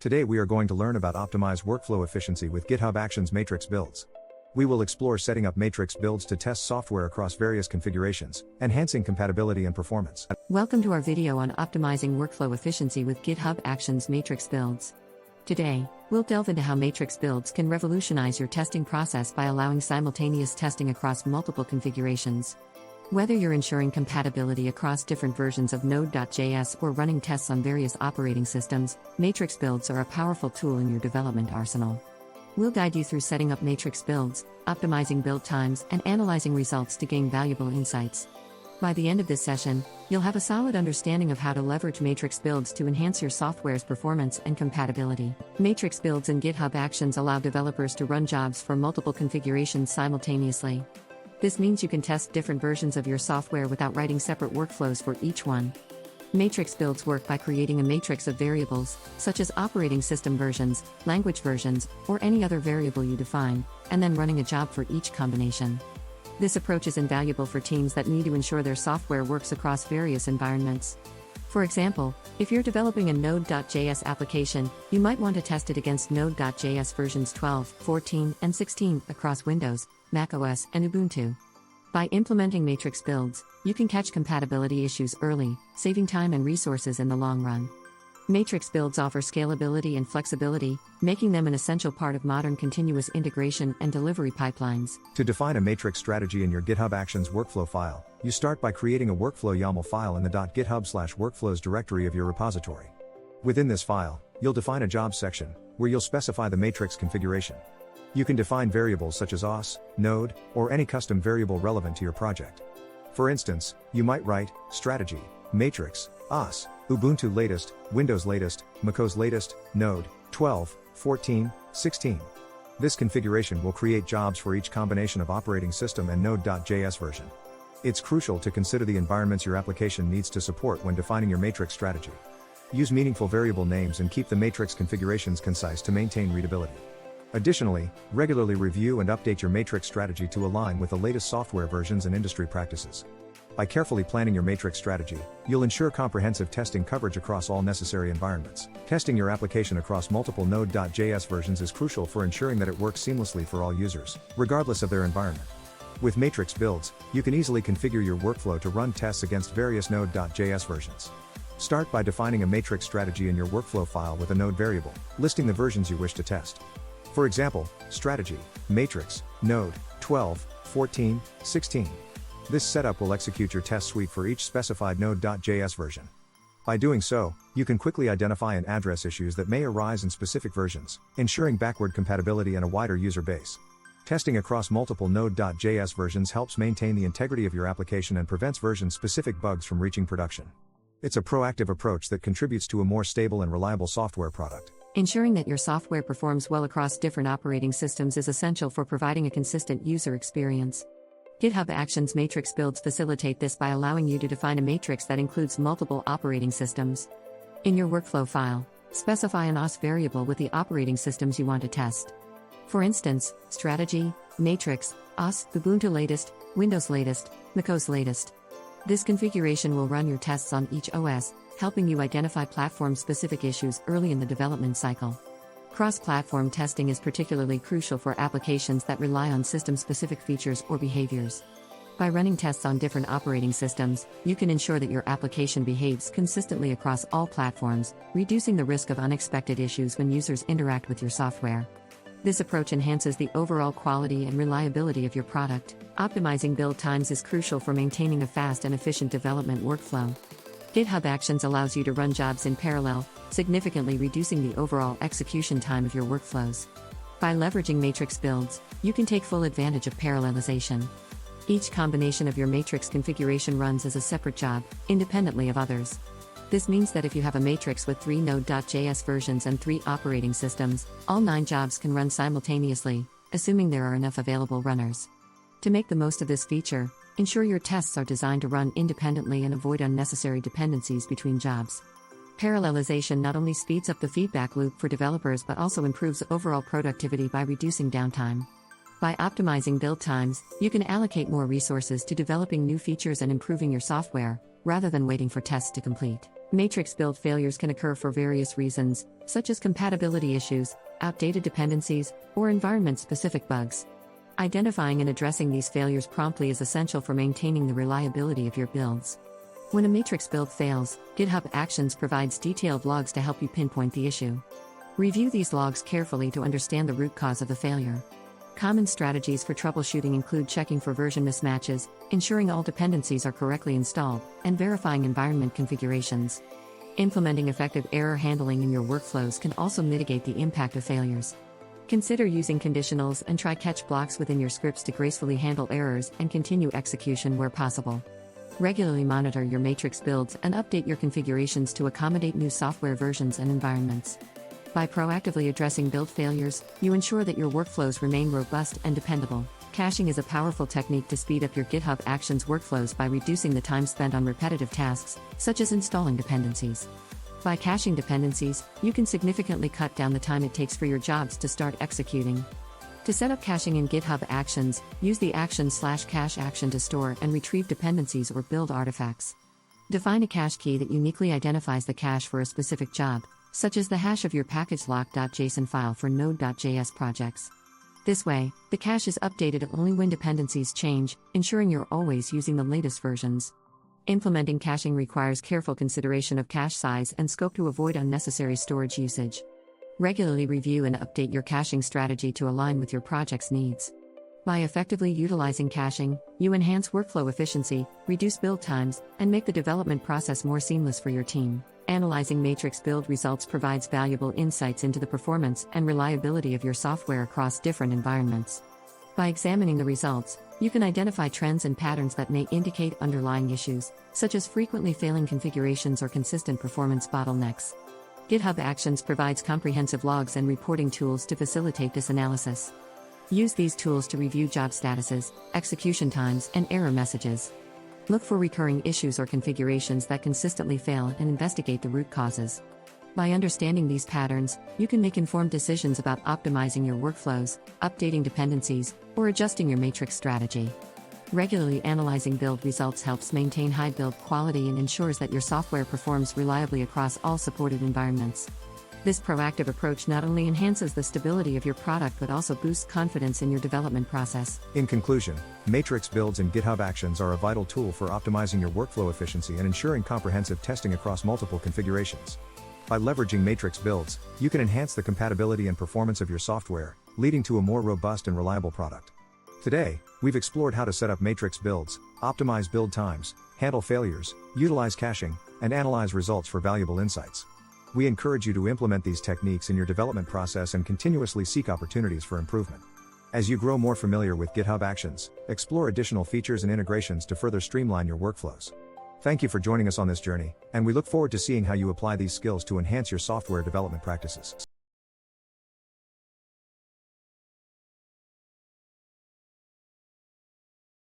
Today we are going to learn about optimize workflow efficiency with GitHub Actions matrix builds. We will explore setting up matrix builds to test software across various configurations, enhancing compatibility and performance. Welcome to our video on optimizing workflow efficiency with GitHub Actions matrix builds. Today, we'll delve into how matrix builds can revolutionize your testing process by allowing simultaneous testing across multiple configurations. Whether you're ensuring compatibility across different versions of Node.js or running tests on various operating systems, matrix builds are a powerful tool in your development arsenal. We'll guide you through setting up matrix builds, optimizing build times, and analyzing results to gain valuable insights. By the end of this session, you'll have a solid understanding of how to leverage matrix builds to enhance your software's performance and compatibility. Matrix builds in GitHub Actions allow developers to run jobs for multiple configurations simultaneously. This means you can test different versions of your software without writing separate workflows for each one. Matrix builds work by creating a matrix of variables, such as operating system versions, language versions, or any other variable you define, and then running a job for each combination. This approach is invaluable for teams that need to ensure their software works across various environments. For example, if you're developing a Node.js application, you might want to test it against Node.js versions 12, 14, and 16 across Windows, macOS, and Ubuntu. By implementing matrix builds, you can catch compatibility issues early, saving time and resources in the long run. Matrix builds offer scalability and flexibility, making them an essential part of modern continuous integration and delivery pipelines. To define a matrix strategy in your GitHub Actions workflow file, you start by creating a workflow YAML file in the .github/workflows directory of your repository. Within this file, you'll define a job section, where you'll specify the matrix configuration. You can define variables such as OS, Node, or any custom variable relevant to your project. For instance, you might write, strategy, matrix, OS, Ubuntu latest, Windows latest, macOS latest, Node, 12, 14, 16. This configuration will create jobs for each combination of operating system and Node.js version. It's crucial to consider the environments your application needs to support when defining your matrix strategy. Use meaningful variable names and keep the matrix configurations concise to maintain readability. Additionally, regularly review and update your matrix strategy to align with the latest software versions and industry practices. By carefully planning your matrix strategy, you'll ensure comprehensive testing coverage across all necessary environments. Testing your application across multiple Node.js versions is crucial for ensuring that it works seamlessly for all users, regardless of their environment. With matrix builds, you can easily configure your workflow to run tests against various Node.js versions. Start by defining a matrix strategy in your workflow file with a Node variable, listing the versions you wish to test. For example, strategy, matrix, Node, 12, 14, 16. This setup will execute your test suite for each specified Node.js version. By doing so, you can quickly identify and address issues that may arise in specific versions, ensuring backward compatibility and a wider user base. Testing across multiple Node.js versions helps maintain the integrity of your application and prevents version-specific bugs from reaching production. It's a proactive approach that contributes to a more stable and reliable software product. Ensuring that your software performs well across different operating systems is essential for providing a consistent user experience. GitHub Actions matrix builds facilitate this by allowing you to define a matrix that includes multiple operating systems. In your workflow file, specify an OS variable with the operating systems you want to test. For instance, strategy, matrix, OS, Ubuntu latest, Windows latest, macOS latest. This configuration will run your tests on each OS, helping you identify platform-specific issues early in the development cycle. Cross-platform testing is particularly crucial for applications that rely on system-specific features or behaviors. By running tests on different operating systems, you can ensure that your application behaves consistently across all platforms, reducing the risk of unexpected issues when users interact with your software. This approach enhances the overall quality and reliability of your product. Optimizing build times is crucial for maintaining a fast and efficient development workflow. GitHub Actions allows you to run jobs in parallel, significantly reducing the overall execution time of your workflows. By leveraging matrix builds, you can take full advantage of parallelization. Each combination of your matrix configuration runs as a separate job, independently of others. This means that if you have a matrix with 3 Node.js versions and 3 operating systems, all 9 jobs can run simultaneously, assuming there are enough available runners. To make the most of this feature, ensure your tests are designed to run independently and avoid unnecessary dependencies between jobs. Parallelization not only speeds up the feedback loop for developers but also improves overall productivity by reducing downtime. By optimizing build times, you can allocate more resources to developing new features and improving your software, rather than waiting for tests to complete. Matrix build failures can occur for various reasons, such as compatibility issues, outdated dependencies, or environment-specific bugs. Identifying and addressing these failures promptly is essential for maintaining the reliability of your builds. When a matrix build fails, GitHub Actions provides detailed logs to help you pinpoint the issue. Review these logs carefully to understand the root cause of the failure. Common strategies for troubleshooting include checking for version mismatches, ensuring all dependencies are correctly installed, and verifying environment configurations. Implementing effective error handling in your workflows can also mitigate the impact of failures. Consider using conditionals and try-catch blocks within your scripts to gracefully handle errors and continue execution where possible. Regularly monitor your matrix builds and update your configurations to accommodate new software versions and environments. By proactively addressing build failures, you ensure that your workflows remain robust and dependable. Caching is a powerful technique to speed up your GitHub Actions workflows by reducing the time spent on repetitive tasks, such as installing dependencies. By caching dependencies, you can significantly cut down the time it takes for your jobs to start executing. To set up caching in GitHub Actions, use the action/cache action to store and retrieve dependencies or build artifacts. Define a cache key that uniquely identifies the cache for a specific job, such as the hash of your package-lock.json file for Node.js projects. This way, the cache is updated only when dependencies change, ensuring you're always using the latest versions. Implementing caching requires careful consideration of cache size and scope to avoid unnecessary storage usage. Regularly review and update your caching strategy to align with your project's needs. By effectively utilizing caching, you enhance workflow efficiency, reduce build times, and make the development process more seamless for your team. Analyzing matrix build results provides valuable insights into the performance and reliability of your software across different environments. By examining the results, you can identify trends and patterns that may indicate underlying issues, such as frequently failing configurations or consistent performance bottlenecks. GitHub Actions provides comprehensive logs and reporting tools to facilitate this analysis. Use these tools to review job statuses, execution times, and error messages. Look for recurring issues or configurations that consistently fail and investigate the root causes. By understanding these patterns, you can make informed decisions about optimizing your workflows, updating dependencies, or adjusting your matrix strategy. Regularly analyzing build results helps maintain high build quality and ensures that your software performs reliably across all supported environments. This proactive approach not only enhances the stability of your product but also boosts confidence in your development process. In conclusion, matrix builds and GitHub Actions are a vital tool for optimizing your workflow efficiency and ensuring comprehensive testing across multiple configurations. By leveraging matrix builds, you can enhance the compatibility and performance of your software, leading to a more robust and reliable product. Today, we've explored how to set up matrix builds, optimize build times, handle failures, utilize caching, and analyze results for valuable insights. We encourage you to implement these techniques in your development process and continuously seek opportunities for improvement. As you grow more familiar with GitHub Actions, explore additional features and integrations to further streamline your workflows. Thank you for joining us on this journey, and we look forward to seeing how you apply these skills to enhance your software development practices.